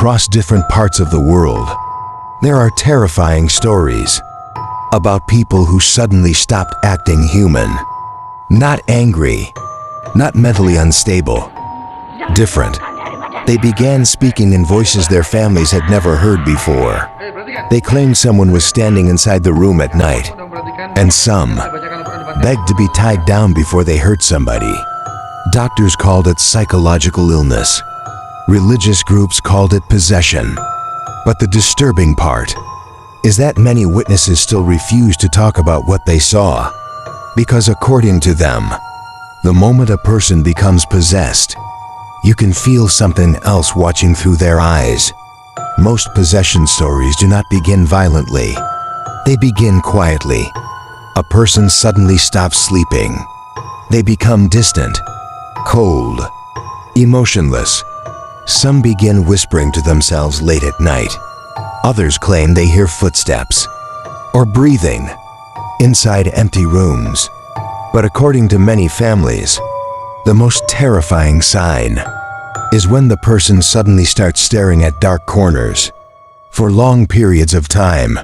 Across different parts of the world, there are terrifying stories about people who suddenly stopped acting human. Not angry, not mentally unstable. Different. They began speaking in voices their families had never heard before. They claimed someone was standing inside the room at night, and some begged to be tied down before they hurt somebody. Doctors called it psychological illness. Religious groups called it possession. But the disturbing part is that many witnesses still refuse to talk about what they saw, because according to them, the moment a person becomes possessed, you can feel something else watching through their eyes. Most possession stories do not begin violently. They begin quietly. A person suddenly stops sleeping. They become distant, cold, emotionless. Some begin whispering to themselves late at night. Others claim they hear footsteps or breathing inside empty rooms. But according to many families, the most terrifying sign is when the person suddenly starts staring at dark corners for long periods of time,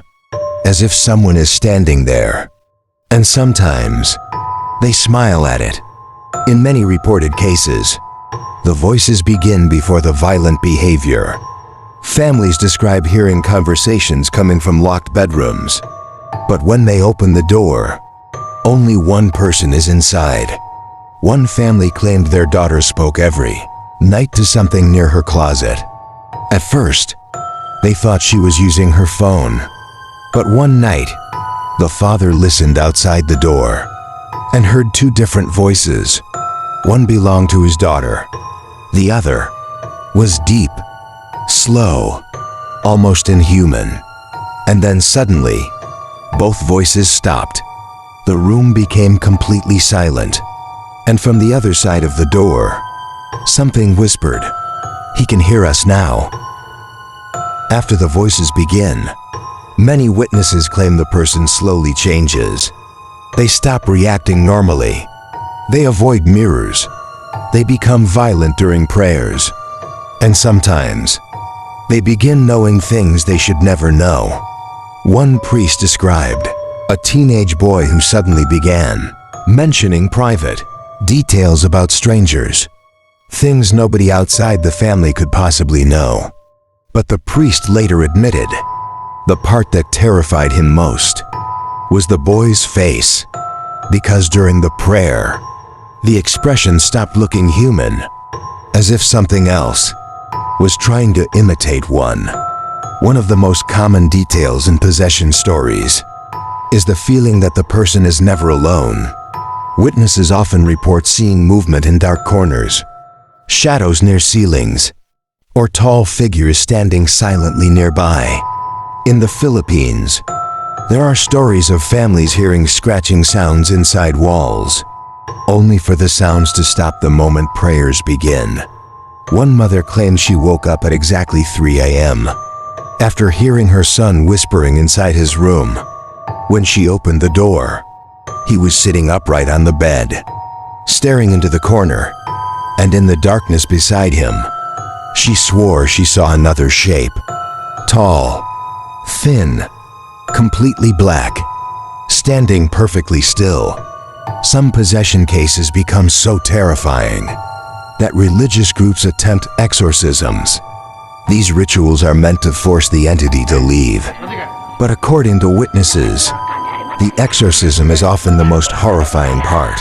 as if someone is standing there. And sometimes they smile at it. In many reported cases, the voices begin before the violent behavior. Families describe hearing conversations coming from locked bedrooms, but when they open the door, only one person is inside. One family claimed their daughter spoke every night to something near her closet. At first, they thought she was using her phone, but one night, the father listened outside the door and heard two different voices. One belonged to his daughter. The other was deep, slow, almost inhuman. And then suddenly, both voices stopped. The room became completely silent. And from the other side of the door, something whispered, "He can hear us now." After the voices begin, many witnesses claim the person slowly changes. They stop reacting normally. They avoid mirrors. They become violent during prayers. And sometimes, they begin knowing things they should never know. One priest described a teenage boy who suddenly began mentioning private details about strangers, things nobody outside the family could possibly know. But the priest later admitted the part that terrified him most was the boy's face, because during the prayer, the expression stopped looking human, as if something else was trying to imitate one. One of the most common details in possession stories is the feeling that the person is never alone. Witnesses often report seeing movement in dark corners, shadows near ceilings, or tall figures standing silently nearby. In the Philippines, there are stories of families hearing scratching sounds inside walls, only for the sounds to stop the moment prayers begin. One mother claims she woke up at exactly 3 a.m. after hearing her son whispering inside his room. When she opened the door, he was sitting upright on the bed, staring into the corner, and in the darkness beside him, she swore she saw another shape. Tall, thin, completely black, standing perfectly still. Some possession cases become so terrifying that religious groups attempt exorcisms. These rituals are meant to force the entity to leave. But according to witnesses, the exorcism is often the most horrifying part.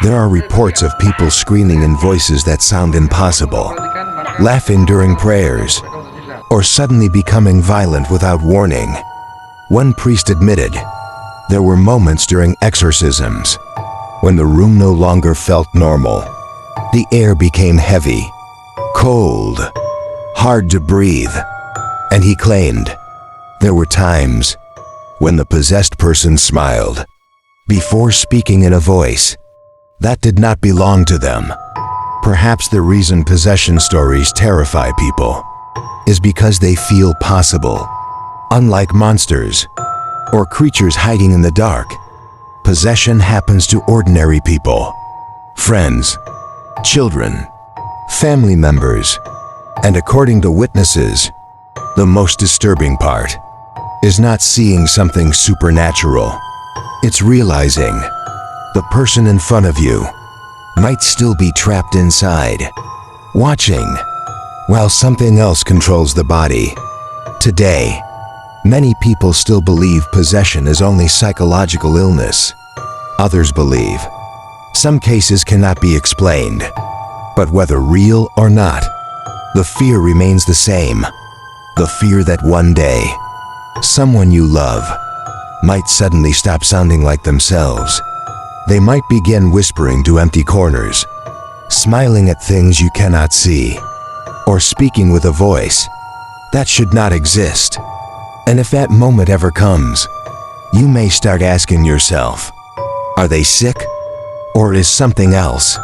There are reports of people screaming in voices that sound impossible, laughing during prayers, or suddenly becoming violent without warning. One priest admitted there were moments during exorcisms when the room no longer felt normal. The air became heavy, cold, hard to breathe, and he claimed there were times when the possessed person smiled before speaking in a voice that did not belong to them. Perhaps the reason possession stories terrify people is because they feel possible. Unlike monsters or creatures hiding in the dark, possession happens to ordinary people, friends, children, family members, And according to witnesses, the most disturbing part is not seeing something supernatural. It's realizing the person in front of you might still be trapped inside, watching, while something else controls the body. Today, many people still believe possession is only psychological illness. Others believe some cases cannot be explained, but whether real or not, the fear remains the same. The fear that one day, someone you love might suddenly stop sounding like themselves. They might begin whispering to empty corners, smiling at things you cannot see, or speaking with a voice that should not exist. And if that moment ever comes, you may start asking yourself, are they sick? Or is something else